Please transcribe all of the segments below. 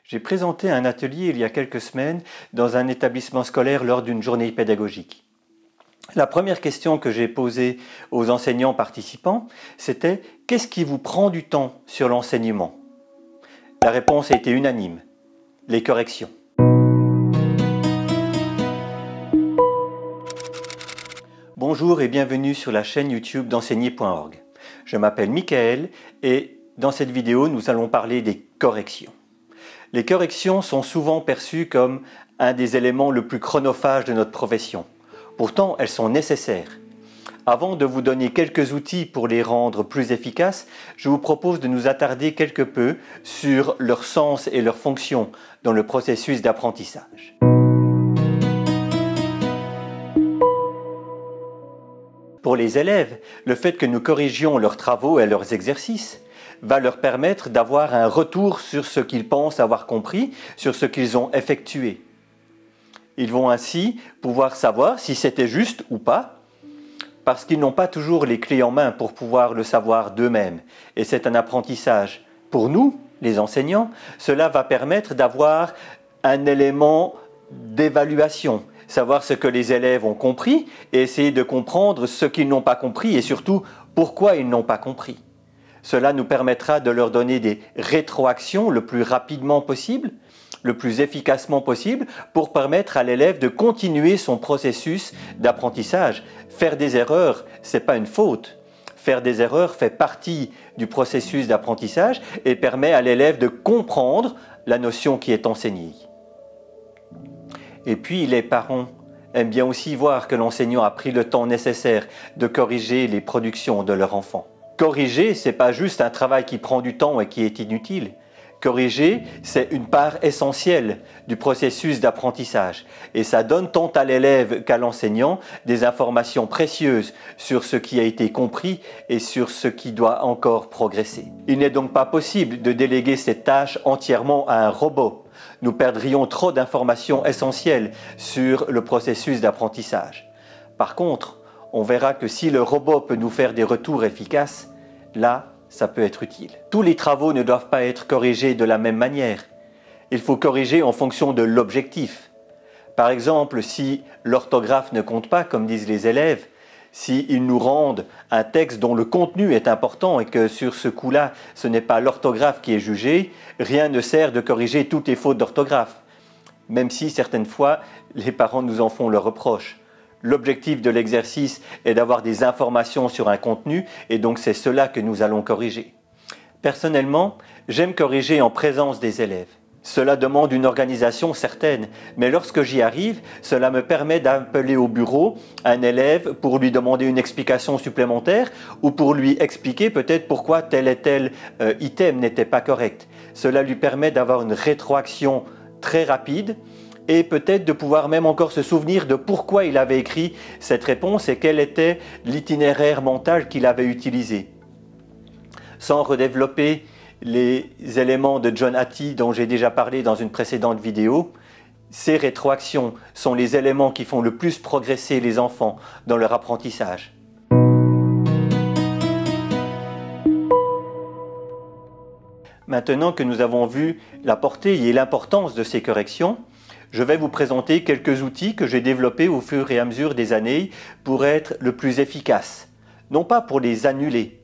J'ai présenté un atelier il y a quelques semaines dans un établissement scolaire lors d'une journée pédagogique. La première question que j'ai posée aux enseignants participants, c'était « Qu'est-ce qui vous prend du temps sur l'enseignement ?» La réponse a été unanime, les corrections. Bonjour et bienvenue sur la chaîne YouTube d'enseigner.org. Je m'appelle Michael et dans cette vidéo, nous allons parler des corrections. Les corrections sont souvent perçues comme un des éléments le plus chronophages de notre profession. Pourtant, elles sont nécessaires. Avant de vous donner quelques outils pour les rendre plus efficaces, je vous propose de nous attarder quelque peu sur leur sens et leur fonction dans le processus d'apprentissage. Pour les élèves, le fait que nous corrigions leurs travaux et leurs exercices va leur permettre d'avoir un retour sur ce qu'ils pensent avoir compris, sur ce qu'ils ont effectué. Ils vont ainsi pouvoir savoir si c'était juste ou pas, parce qu'ils n'ont pas toujours les clés en main pour pouvoir le savoir d'eux-mêmes. Et c'est un apprentissage. Pour nous, les enseignants, cela va permettre d'avoir un élément d'évaluation, savoir ce que les élèves ont compris et essayer de comprendre ce qu'ils n'ont pas compris et surtout pourquoi ils n'ont pas compris. Cela nous permettra de leur donner des rétroactions le plus rapidement possible, le plus efficacement possible, pour permettre à l'élève de continuer son processus d'apprentissage. Faire des erreurs, ce n'est pas une faute. Faire des erreurs fait partie du processus d'apprentissage et permet à l'élève de comprendre la notion qui est enseignée. Et puis les parents aiment bien aussi voir que l'enseignant a pris le temps nécessaire de corriger les productions de leur enfant. Corriger, ce n'est pas juste un travail qui prend du temps et qui est inutile. Corriger, c'est une part essentielle du processus d'apprentissage. Et ça donne tant à l'élève qu'à l'enseignant des informations précieuses sur ce qui a été compris et sur ce qui doit encore progresser. Il n'est donc pas possible de déléguer cette tâche entièrement à un robot. Nous perdrions trop d'informations essentielles sur le processus d'apprentissage. Par contre, on verra que si le robot peut nous faire des retours efficaces, là, ça peut être utile. Tous les travaux ne doivent pas être corrigés de la même manière. Il faut corriger en fonction de l'objectif. Par exemple, si l'orthographe ne compte pas, comme disent les élèves, s'ils nous rendent un texte dont le contenu est important et que sur ce coup-là, ce n'est pas l'orthographe qui est jugée, rien ne sert de corriger toutes les fautes d'orthographe, même si certaines fois, les parents nous en font le reproche. L'objectif de l'exercice est d'avoir des informations sur un contenu et donc c'est cela que nous allons corriger. Personnellement, j'aime corriger en présence des élèves. Cela demande une organisation certaine, mais lorsque j'y arrive, cela me permet d'appeler au bureau un élève pour lui demander une explication supplémentaire ou pour lui expliquer peut-être pourquoi tel et tel item n'était pas correct. Cela lui permet d'avoir une rétroaction très rapide et peut-être de pouvoir même encore se souvenir de pourquoi il avait écrit cette réponse et quel était l'itinéraire mental qu'il avait utilisé. Sans redévelopper les éléments de John Hattie dont j'ai déjà parlé dans une précédente vidéo, ces rétroactions sont les éléments qui font le plus progresser les enfants dans leur apprentissage. Maintenant que nous avons vu la portée et l'importance de ces corrections, je vais vous présenter quelques outils que j'ai développés au fur et à mesure des années pour être le plus efficace. Non pas pour les annuler,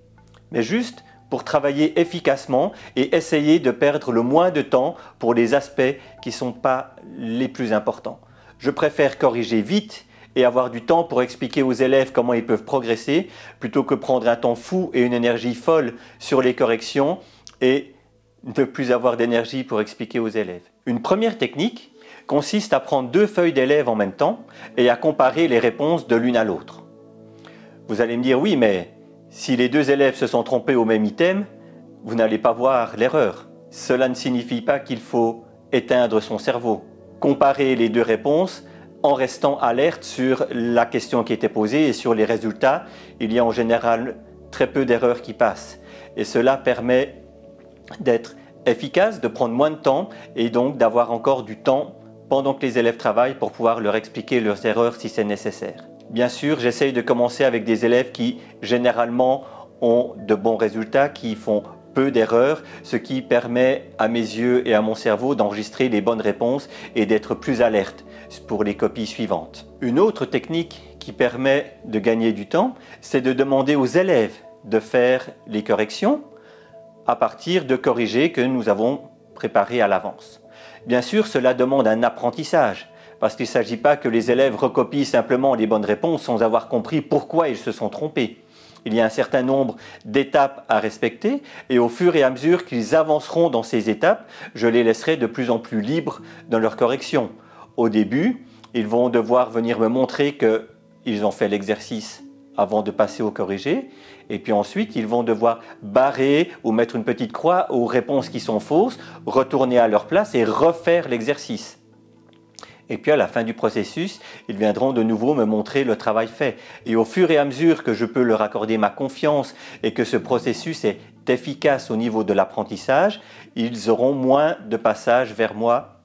mais juste pour travailler efficacement et essayer de perdre le moins de temps pour les aspects qui ne sont pas les plus importants. Je préfère corriger vite et avoir du temps pour expliquer aux élèves comment ils peuvent progresser plutôt que prendre un temps fou et une énergie folle sur les corrections et ne plus avoir d'énergie pour expliquer aux élèves. Une première technique consiste à prendre deux feuilles d'élèves en même temps et à comparer les réponses de l'une à l'autre. Vous allez me dire, oui, mais si les deux élèves se sont trompés au même item, vous n'allez pas voir l'erreur. Cela ne signifie pas qu'il faut éteindre son cerveau. Comparer les deux réponses en restant alerte sur la question qui était posée et sur les résultats, il y a en général très peu d'erreurs qui passent. Et cela permet d'être efficace, de prendre moins de temps et donc d'avoir encore du temps pendant que les élèves travaillent pour pouvoir leur expliquer leurs erreurs si c'est nécessaire. Bien sûr, j'essaye de commencer avec des élèves qui généralement ont de bons résultats, qui font peu d'erreurs, ce qui permet à mes yeux et à mon cerveau d'enregistrer les bonnes réponses et d'être plus alerte pour les copies suivantes. Une autre technique qui permet de gagner du temps, c'est de demander aux élèves de faire les corrections à partir de corrigés que nous avons préparés à l'avance. Bien sûr, cela demande un apprentissage, parce qu'il ne s'agit pas que les élèves recopient simplement les bonnes réponses sans avoir compris pourquoi ils se sont trompés. Il y a un certain nombre d'étapes à respecter et au fur et à mesure qu'ils avanceront dans ces étapes, je les laisserai de plus en plus libres dans leur correction. Au début, ils vont devoir venir me montrer qu'ils ont fait l'exercice avant de passer au corrigé. Et puis ensuite, ils vont devoir barrer ou mettre une petite croix aux réponses qui sont fausses, retourner à leur place et refaire l'exercice. Et puis à la fin du processus, ils viendront de nouveau me montrer le travail fait. Et au fur et à mesure que je peux leur accorder ma confiance et que ce processus est efficace au niveau de l'apprentissage, ils auront moins de passages vers moi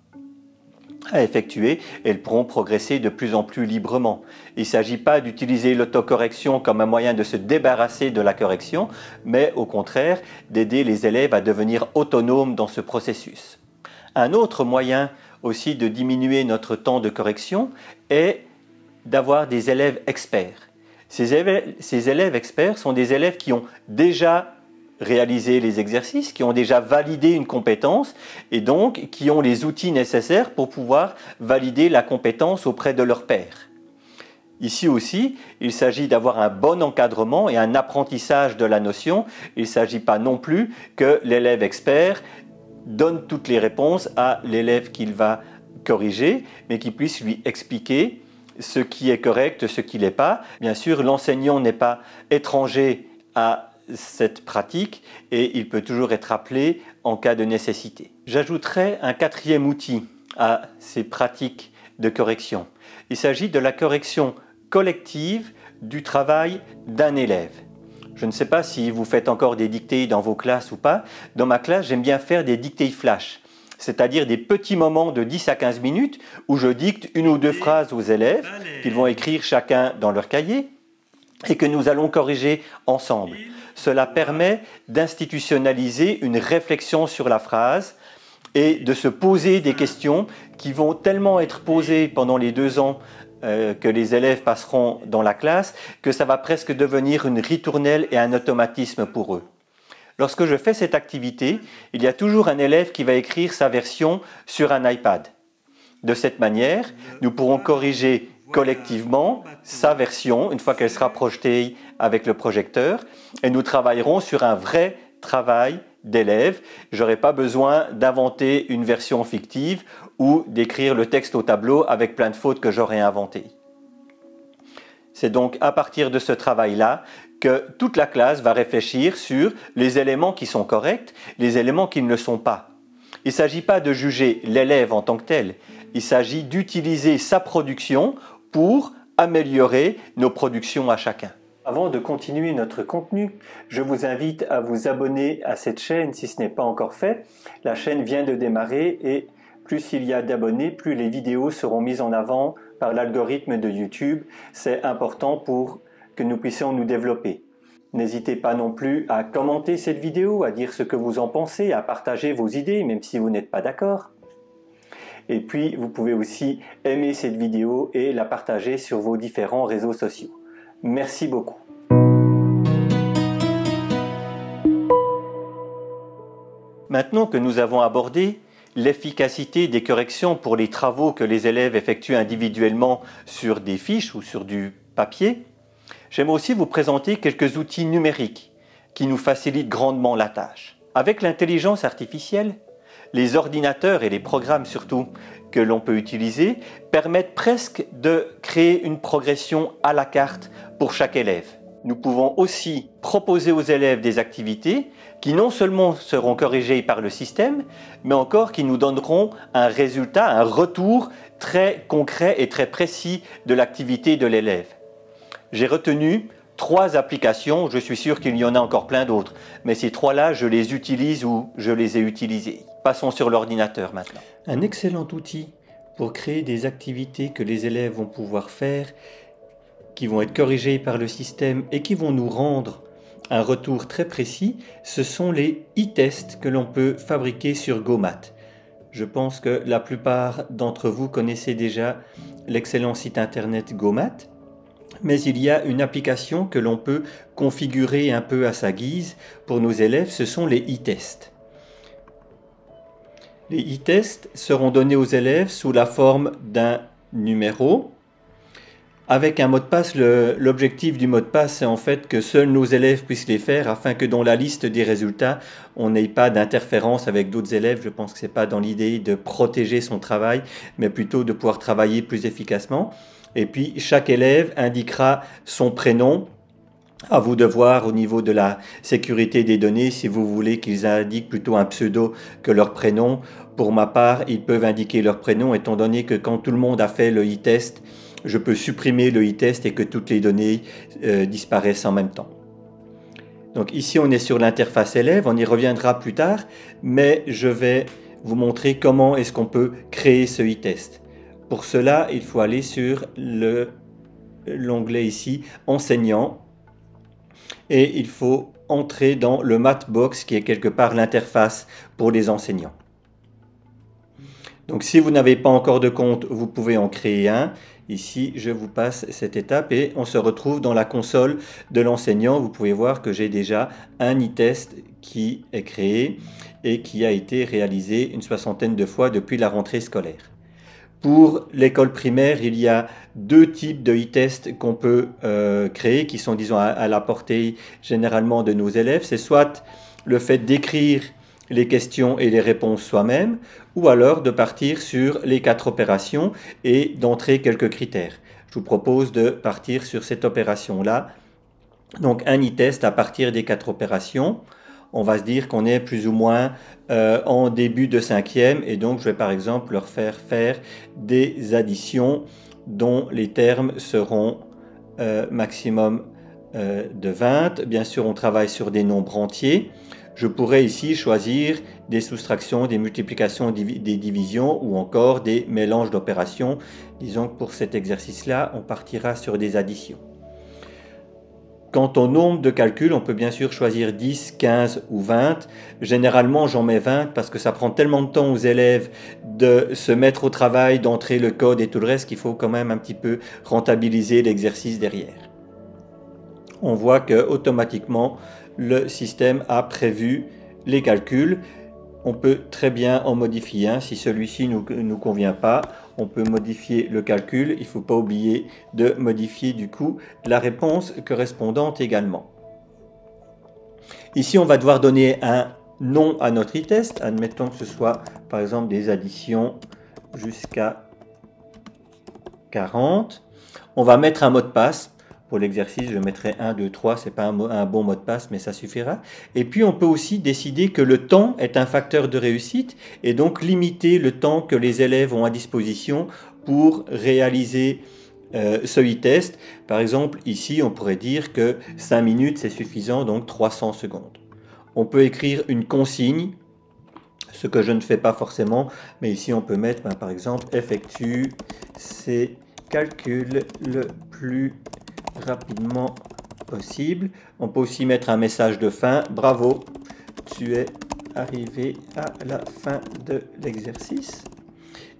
à effectuer et ils pourront progresser de plus en plus librement. Il ne s'agit pas d'utiliser l'autocorrection comme un moyen de se débarrasser de la correction, mais au contraire d'aider les élèves à devenir autonomes dans ce processus. Un autre moyen aussi de diminuer notre temps de correction est d'avoir des élèves experts. Ces élèves experts sont des élèves qui ont déjà réalisé les exercices, qui ont déjà validé une compétence et donc qui ont les outils nécessaires pour pouvoir valider la compétence auprès de leur pairs. Ici aussi, il s'agit d'avoir un bon encadrement et un apprentissage de la notion. Il ne s'agit pas non plus que l'élève expert donne toutes les réponses à l'élève qu'il va corriger, mais qu'il puisse lui expliquer ce qui est correct, ce qui ne l'est pas. Bien sûr, l'enseignant n'est pas étranger à cette pratique et il peut toujours être appelé en cas de nécessité. J'ajouterai un quatrième outil à ces pratiques de correction. Il s'agit de la correction collective du travail d'un élève. Je ne sais pas si vous faites encore des dictées dans vos classes ou pas. Dans ma classe, j'aime bien faire des dictées flash, c'est-à-dire des petits moments de 10 à 15 minutes où je dicte une ou deux phrases aux élèves qu'ils vont écrire chacun dans leur cahier et que nous allons corriger ensemble. Cela permet d'institutionnaliser une réflexion sur la phrase et de se poser des questions qui vont tellement être posées pendant les 2 ans que les élèves passeront dans la classe que ça va presque devenir une ritournelle et un automatisme pour eux. Lorsque je fais cette activité, il y a toujours un élève qui va écrire sa version sur un iPad. De cette manière, nous pourrons corriger collectivement sa version une fois qu'elle sera projetée avec le projecteur et nous travaillerons sur un vrai travail d'élève. Je n'aurai pas besoin d'inventer une version fictive ou d'écrire le texte au tableau avec plein de fautes que j'aurais inventées. C'est donc à partir de ce travail-là que toute la classe va réfléchir sur les éléments qui sont corrects, les éléments qui ne le sont pas. Il ne s'agit pas de juger l'élève en tant que tel, il s'agit d'utiliser sa production pour améliorer nos productions à chacun. Avant de continuer notre contenu, je vous invite à vous abonner à cette chaîne si ce n'est pas encore fait. La chaîne vient de démarrer et plus il y a d'abonnés, plus les vidéos seront mises en avant par l'algorithme de YouTube. C'est important pour que nous puissions nous développer. N'hésitez pas non plus à commenter cette vidéo, à dire ce que vous en pensez, à partager vos idées, même si vous n'êtes pas d'accord. Et puis, vous pouvez aussi aimer cette vidéo et la partager sur vos différents réseaux sociaux. Merci beaucoup. Maintenant que nous avons abordé l'efficacité des corrections pour les travaux que les élèves effectuent individuellement sur des fiches ou sur du papier, j'aimerais aussi vous présenter quelques outils numériques qui nous facilitent grandement la tâche. Avec l'intelligence artificielle, les ordinateurs et les programmes surtout que l'on peut utiliser permettent presque de créer une progression à la carte pour chaque élève. Nous pouvons aussi proposer aux élèves des activités qui non seulement seront corrigées par le système, mais encore qui nous donneront un résultat, un retour très concret et très précis de l'activité de l'élève. J'ai retenu 3 applications, je suis sûr qu'il y en a encore plein d'autres, mais ces 3-là, je les utilise ou je les ai utilisées. Passons sur l'ordinateur maintenant. Un excellent outil pour créer des activités que les élèves vont pouvoir faire, qui vont être corrigées par le système et qui vont nous rendre un retour très précis, ce sont les e-tests que l'on peut fabriquer sur GoMath. Je pense que la plupart d'entre vous connaissez déjà l'excellent site internet GoMath, mais il y a une application que l'on peut configurer un peu à sa guise pour nos élèves, ce sont les e-tests. Les e-tests seront donnés aux élèves sous la forme d'un numéro. Avec un mot de passe, l'objectif du mot de passe, c'est en fait que seuls nos élèves puissent les faire afin que dans la liste des résultats, on n'ait pas d'interférence avec d'autres élèves. Je pense que ce n'est pas dans l'idée de protéger son travail, mais plutôt de pouvoir travailler plus efficacement. Et puis, chaque élève indiquera son prénom. À vous de voir au niveau de la sécurité des données si vous voulez qu'ils indiquent plutôt un pseudo que leur prénom. Pour ma part, ils peuvent indiquer leur prénom étant donné que quand tout le monde a fait le e-test, je peux supprimer le e-test et que toutes les données disparaissent en même temps. Donc ici, on est sur l'interface élève, on y reviendra plus tard, mais je vais vous montrer comment est-ce qu'on peut créer ce e-test. Pour cela, il faut aller sur l'onglet ici, enseignant, et il faut entrer dans le Mathbox qui est quelque part l'interface pour les enseignants. Donc si vous n'avez pas encore de compte, vous pouvez en créer un. Ici, je vous passe cette étape et on se retrouve dans la console de l'enseignant. Vous pouvez voir que j'ai déjà un e-test qui est créé et qui a été réalisé une soixantaine de fois depuis la rentrée scolaire. Pour l'école primaire, il y a deux types de e-tests qu'on peut créer qui sont, disons, à la portée généralement de nos élèves. C'est soit le fait d'écrire les questions et les réponses soi-même, ou alors de partir sur les 4 opérations et d'entrer quelques critères. Je vous propose de partir sur cette opération-là. Donc un e-test à partir des 4 opérations. On va se dire qu'on est plus ou moins en début de 5e et donc je vais par exemple leur faire faire des additions dont les termes seront maximum de 20. Bien sûr, on travaille sur des nombres entiers. Je pourrais ici choisir des soustractions, des multiplications, des divisions ou encore des mélanges d'opérations. Disons que pour cet exercice-là, on partira sur des additions. Quant au nombre de calculs, on peut bien sûr choisir 10, 15 ou 20. Généralement, j'en mets 20 parce que ça prend tellement de temps aux élèves de se mettre au travail, d'entrer le code et tout le reste qu'il faut quand même un petit peu rentabiliser l'exercice derrière. On voit que automatiquement le système a prévu les calculs. On peut très bien en modifier un. Si celui-ci ne nous convient pas, on peut modifier le calcul. Il ne faut pas oublier de modifier du coup la réponse correspondante également. Ici, on va devoir donner un nom à notre e-test. Admettons que ce soit par exemple des additions jusqu'à 40. On va mettre un mot de passe. Pour l'exercice, je mettrai 1, 2, 3, ce n'est pas un bon mot de passe, mais ça suffira. Et puis, on peut aussi décider que le temps est un facteur de réussite et donc limiter le temps que les élèves ont à disposition pour réaliser ce e-test. Par exemple, ici, on pourrait dire que 5 minutes, c'est suffisant, donc 300 secondes. On peut écrire une consigne, ce que je ne fais pas forcément, mais ici, on peut mettre, par exemple, effectue ces calculs le plus rapidement possible. On peut aussi mettre un message de fin. Bravo, tu es arrivé à la fin de l'exercice.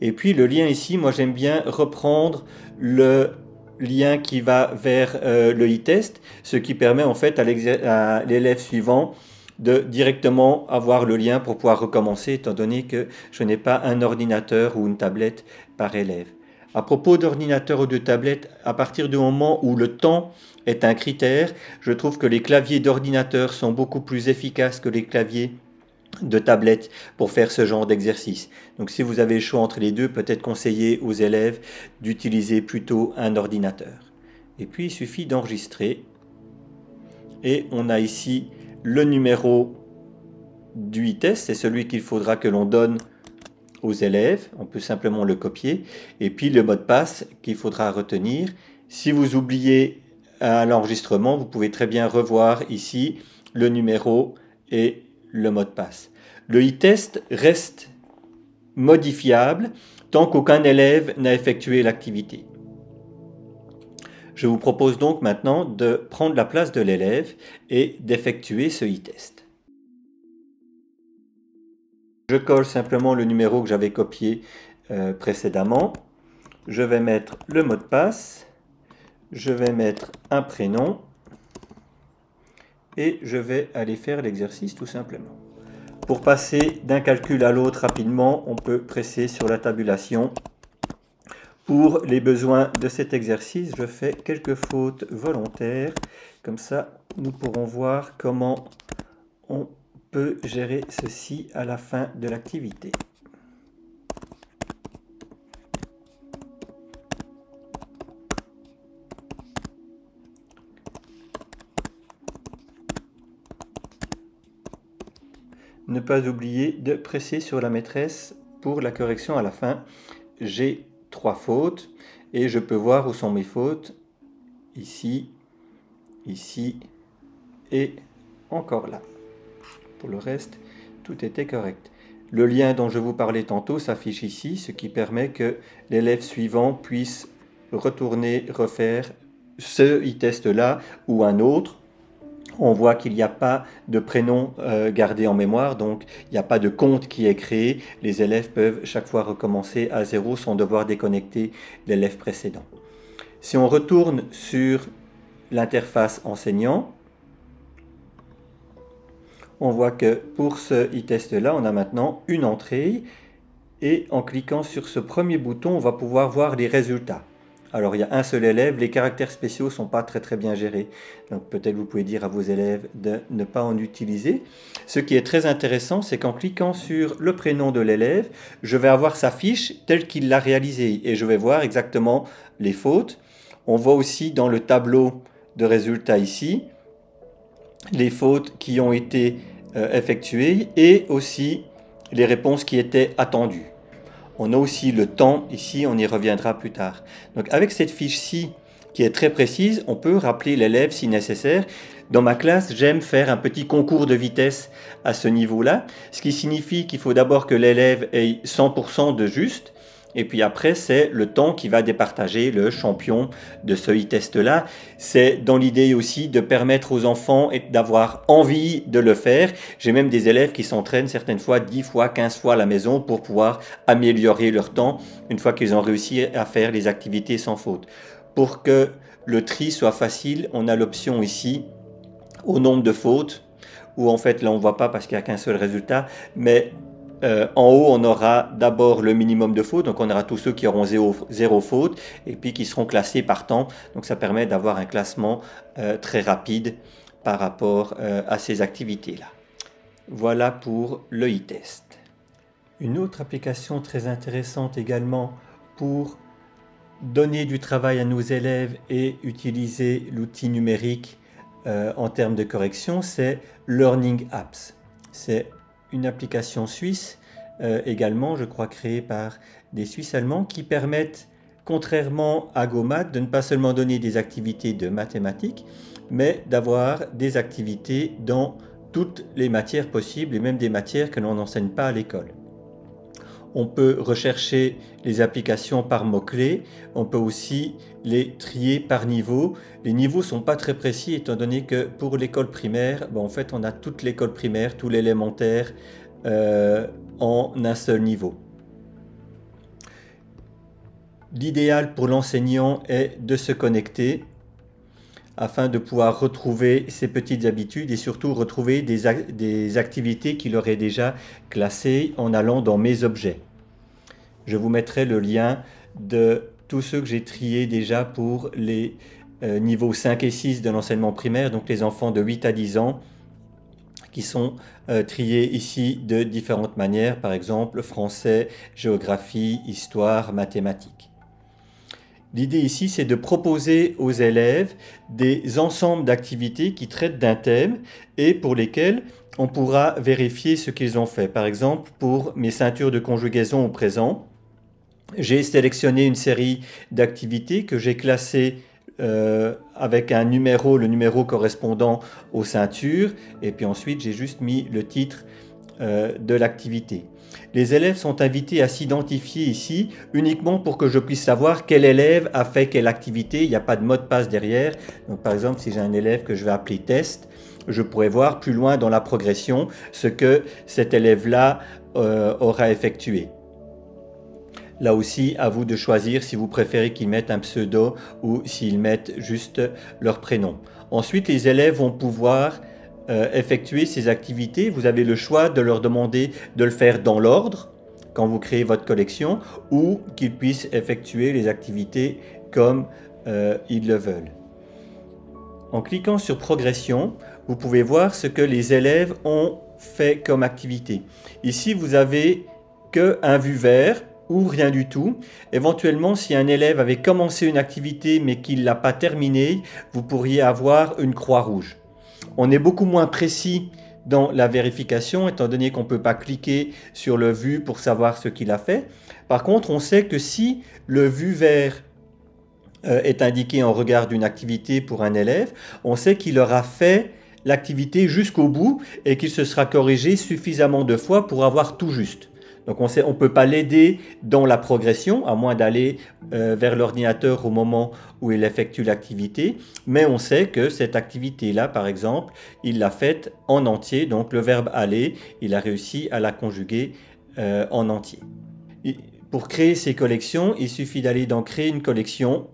Et puis le lien ici, moi j'aime bien reprendre le lien qui va vers le e-test, ce qui permet en fait à l'élève suivant de directement avoir le lien pour pouvoir recommencer, étant donné que je n'ai pas un ordinateur ou une tablette par élève. À propos d'ordinateur ou de tablette, à partir du moment où le temps est un critère, je trouve que les claviers d'ordinateur sont beaucoup plus efficaces que les claviers de tablette pour faire ce genre d'exercice. Donc si vous avez le choix entre les deux, peut-être conseiller aux élèves d'utiliser plutôt un ordinateur. Et puis il suffit d'enregistrer. Et on a ici le numéro du e-test, c'est celui qu'il faudra que l'on donne aux élèves, on peut simplement le copier, et puis le mot de passe qu'il faudra retenir. Si vous oubliez à l'enregistrement, vous pouvez très bien revoir ici le numéro et le mot de passe. Le e-test reste modifiable tant qu'aucun élève n'a effectué l'activité. Je vous propose donc maintenant de prendre la place de l'élève et d'effectuer ce e-test. Je colle simplement le numéro que j'avais copié précédemment. Je vais mettre le mot de passe. Je vais mettre un prénom. Et je vais aller faire l'exercice tout simplement. Pour passer d'un calcul à l'autre rapidement, on peut presser sur la tabulation. Pour les besoins de cet exercice, je fais quelques fautes volontaires. Comme ça, nous pourrons voir comment on peut gérer ceci à la fin de l'activité. Ne pas oublier de presser sur la maîtresse pour la correction à la fin. J'ai 3 fautes et je peux voir où sont mes fautes. Ici, ici et encore là. Pour le reste, tout était correct. Le lien dont je vous parlais tantôt s'affiche ici, ce qui permet que l'élève suivant puisse retourner, refaire ce e-test-là ou un autre. On voit qu'il n'y a pas de prénom gardé en mémoire, donc il n'y a pas de compte qui est créé. Les élèves peuvent chaque fois recommencer à zéro sans devoir déconnecter l'élève précédent. Si on retourne sur l'interface enseignant, on voit que pour ce e-test-là, on a maintenant une entrée et en cliquant sur ce premier bouton, on va pouvoir voir les résultats. Alors, il y a un seul élève, les caractères spéciaux ne sont pas très bien gérés. Donc, peut-être vous pouvez dire à vos élèves de ne pas en utiliser. Ce qui est très intéressant, c'est qu'en cliquant sur le prénom de l'élève, je vais avoir sa fiche telle qu'il l'a réalisée et je vais voir exactement les fautes. On voit aussi dans le tableau de résultats ici, les fautes qui ont été effectuées et aussi les réponses qui étaient attendues. On a aussi le temps, ici on y reviendra plus tard. Donc avec cette fiche-ci qui est très précise, on peut rappeler l'élève si nécessaire. Dans ma classe, j'aime faire un petit concours de vitesse à ce niveau-là, ce qui signifie qu'il faut d'abord que l'élève ait 100% de juste, et puis après, c'est le temps qui va départager le champion de ce e-test-là. C'est dans l'idée aussi de permettre aux enfants d'avoir envie de le faire. J'ai même des élèves qui s'entraînent certaines fois 10 fois, 15 fois à la maison pour pouvoir améliorer leur temps une fois qu'ils ont réussi à faire les activités sans faute. Pour que le tri soit facile, on a l'option ici au nombre de fautes, où en fait là on ne voit pas parce qu'il n'y a qu'un seul résultat, mais en haut, on aura d'abord le minimum de fautes, donc on aura tous ceux qui auront zéro faute et puis qui seront classés par temps. Donc ça permet d'avoir un classement très rapide par rapport à ces activités-là. Voilà pour le e-test. Une autre application très intéressante également pour donner du travail à nos élèves et utiliser l'outil numérique en termes de correction, c'est Learning Apps. C'est une application suisse également, je crois, créée par des Suisses allemands qui permettent, contrairement à GoMath, de ne pas seulement donner des activités de mathématiques, mais d'avoir des activités dans toutes les matières possibles et même des matières que l'on n'enseigne pas à l'école. On peut rechercher les applications par mots-clés, on peut aussi les trier par niveau. Les niveaux ne sont pas très précis étant donné que pour l'école primaire, en fait on a toute l'école primaire, tout l'élémentaire en un seul niveau. L'idéal pour l'enseignant est de se connecter afin de pouvoir retrouver ses petites habitudes et surtout retrouver des activités qu'il aurait déjà classées en allant dans mes objets. Je vous mettrai le lien de tous ceux que j'ai triés déjà pour les niveaux 5 et 6 de l'enseignement primaire, donc les enfants de 8 à 10 ans, qui sont triés ici de différentes manières, par exemple français, géographie, histoire, mathématiques. L'idée ici, c'est de proposer aux élèves des ensembles d'activités qui traitent d'un thème et pour lesquels on pourra vérifier ce qu'ils ont fait. Par exemple, pour mes ceintures de conjugaison au présent, j'ai sélectionné une série d'activités que j'ai classées avec un numéro, le numéro correspondant aux ceintures, et puis ensuite j'ai juste mis le titre de l'activité. Les élèves sont invités à s'identifier ici uniquement pour que je puisse savoir quel élève a fait quelle activité. Il n'y a pas de mot de passe derrière. Donc, par exemple, si j'ai un élève que je vais appeler test, je pourrais voir plus loin dans la progression ce que cet élève-là aura effectué. Là aussi, à vous de choisir si vous préférez qu'ils mettent un pseudo ou s'ils mettent juste leur prénom. Ensuite, les élèves vont pouvoir effectuer ces activités. Vous avez le choix de leur demander de le faire dans l'ordre quand vous créez votre collection ou qu'ils puissent effectuer les activités comme ils le veulent. En cliquant sur progression, vous pouvez voir ce que les élèves ont fait comme activité. Ici, vous avez qu'un vu vert ou rien du tout. Éventuellement, si un élève avait commencé une activité mais qu'il ne l'a pas terminée, vous pourriez avoir une croix rouge. On est beaucoup moins précis dans la vérification, étant donné qu'on ne peut pas cliquer sur le vu pour savoir ce qu'il a fait. Par contre, on sait que si le vu vert est indiqué en regard d'une activité pour un élève, on sait qu'il aura fait l'activité jusqu'au bout et qu'il se sera corrigé suffisamment de fois pour avoir tout juste. Donc on ne peut pas l'aider dans la progression, à moins d'aller vers l'ordinateur au moment où il effectue l'activité, mais on sait que cette activité-là, par exemple, il l'a faite en entier, donc le verbe aller, il a réussi à la conjuguer en entier. Pour créer ces collections, il suffit d'aller dans Créer une collection,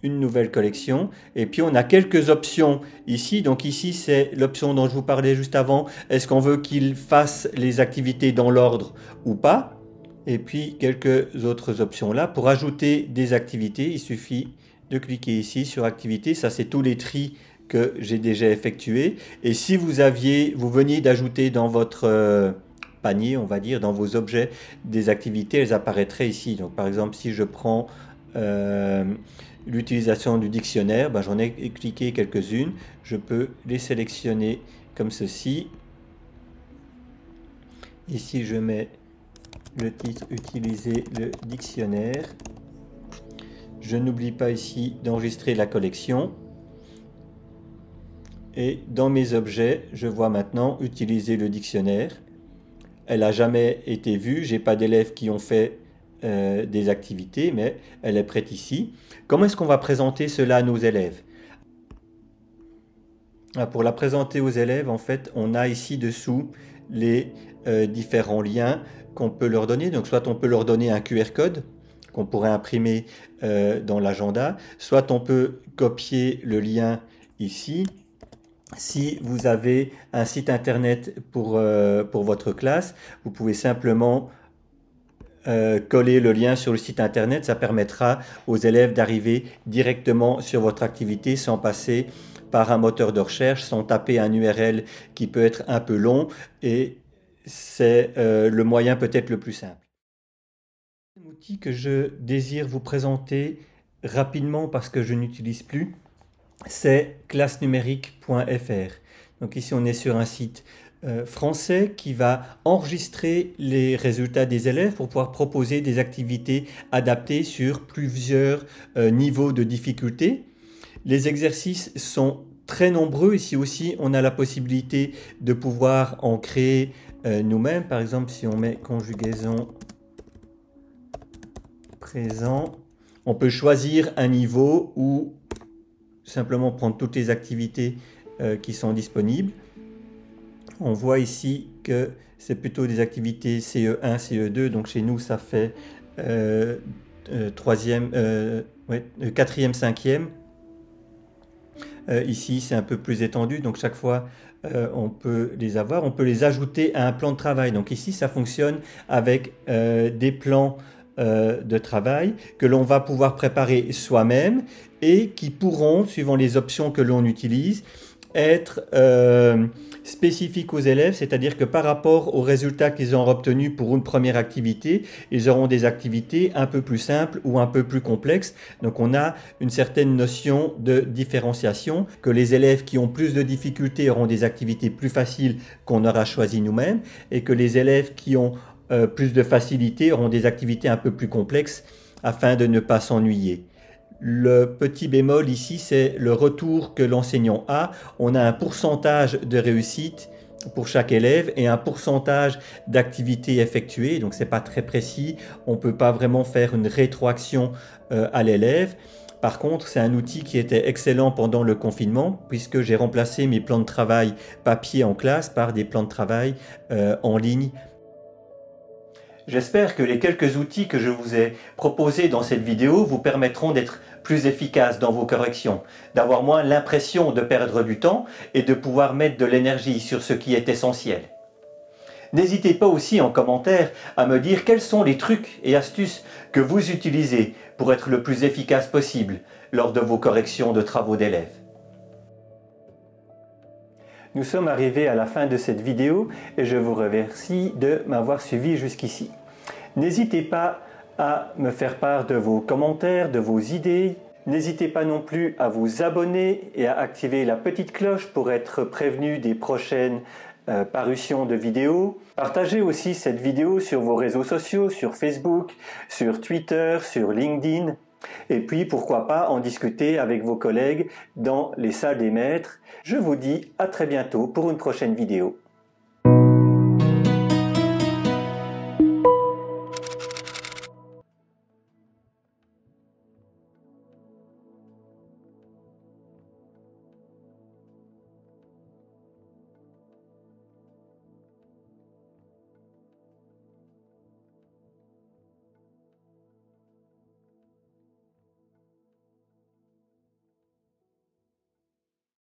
une nouvelle collection, et puis on a quelques options ici. Donc ici c'est l'option dont je vous parlais juste avant, est-ce qu'on veut qu'il fasse les activités dans l'ordre ou pas, et puis quelques autres options là. Pour ajouter des activités, il suffit de cliquer ici sur activités. Ça c'est tous les tris que j'ai déjà effectués, et si vous veniez d'ajouter dans votre panier, on va dire, dans vos objets des activités, elles apparaîtraient ici. Donc par exemple, si je prends l'utilisation du dictionnaire, j'en ai cliqué quelques-unes, je peux les sélectionner comme ceci. Ici je mets le titre utiliser le dictionnaire. Je n'oublie pas ici d'enregistrer la collection. Et dans mes objets, je vois maintenant utiliser le dictionnaire. Elle n'a jamais été vue, j'ai pas d'élèves qui ont fait des activités, mais elle est prête ici. Comment est-ce qu'on va présenter cela à nos élèves? Pour la présenter aux élèves, en fait, on a ici dessous les différents liens qu'on peut leur donner. Donc, soit on peut leur donner un QR code qu'on pourrait imprimer dans l'agenda, soit on peut copier le lien ici. Si vous avez un site internet pour votre classe, vous pouvez simplement coller le lien sur le site internet. Ça permettra aux élèves d'arriver directement sur votre activité sans passer par un moteur de recherche, sans taper un URL qui peut être un peu long, et c'est le moyen peut-être le plus simple. Un outil que je désire vous présenter rapidement parce que je n'utilise plus, c'est classe-numérique.fr. Donc ici on est sur un site français qui va enregistrer les résultats des élèves pour pouvoir proposer des activités adaptées sur plusieurs niveaux de difficulté. Les exercices sont très nombreux. Ici aussi, on a la possibilité de pouvoir en créer nous-mêmes. Par exemple, si on met conjugaison présent, on peut choisir un niveau ou simplement prendre toutes les activités qui sont disponibles. On voit ici que c'est plutôt des activités CE1, CE2, donc chez nous ça fait 4e, 5e. Ici c'est un peu plus étendu, donc chaque fois on peut les avoir. On peut les ajouter à un plan de travail. Donc ici ça fonctionne avec des plans de travail que l'on va pouvoir préparer soi-même et qui pourront, suivant les options que l'on utilise, être spécifiques aux élèves, c'est-à-dire que par rapport aux résultats qu'ils auront obtenus pour une première activité, ils auront des activités un peu plus simples ou un peu plus complexes. Donc on a une certaine notion de différenciation, que les élèves qui ont plus de difficultés auront des activités plus faciles qu'on aura choisies nous-mêmes, et que les élèves qui ont plus de facilité auront des activités un peu plus complexes afin de ne pas s'ennuyer. Le petit bémol ici, c'est le retour que l'enseignant a. On a un pourcentage de réussite pour chaque élève et un pourcentage d'activités effectuées. Donc, ce n'est pas très précis. On ne peut pas vraiment faire une rétroaction à l'élève. Par contre, c'est un outil qui était excellent pendant le confinement puisque j'ai remplacé mes plans de travail papier en classe par des plans de travail en ligne. J'espère que les quelques outils que je vous ai proposés dans cette vidéo vous permettront d'être plus efficace dans vos corrections, d'avoir moins l'impression de perdre du temps et de pouvoir mettre de l'énergie sur ce qui est essentiel. N'hésitez pas aussi en commentaire à me dire quels sont les trucs et astuces que vous utilisez pour être le plus efficace possible lors de vos corrections de travaux d'élèves. Nous sommes arrivés à la fin de cette vidéo et je vous remercie de m'avoir suivi jusqu'ici. N'hésitez pas à me faire part de vos commentaires, de vos idées. N'hésitez pas non plus à vous abonner et à activer la petite cloche pour être prévenu des prochaines parutions de vidéos. Partagez aussi cette vidéo sur vos réseaux sociaux, sur Facebook, sur Twitter, sur LinkedIn. Et puis, pourquoi pas en discuter avec vos collègues dans les salles des maîtres. Je vous dis à très bientôt pour une prochaine vidéo.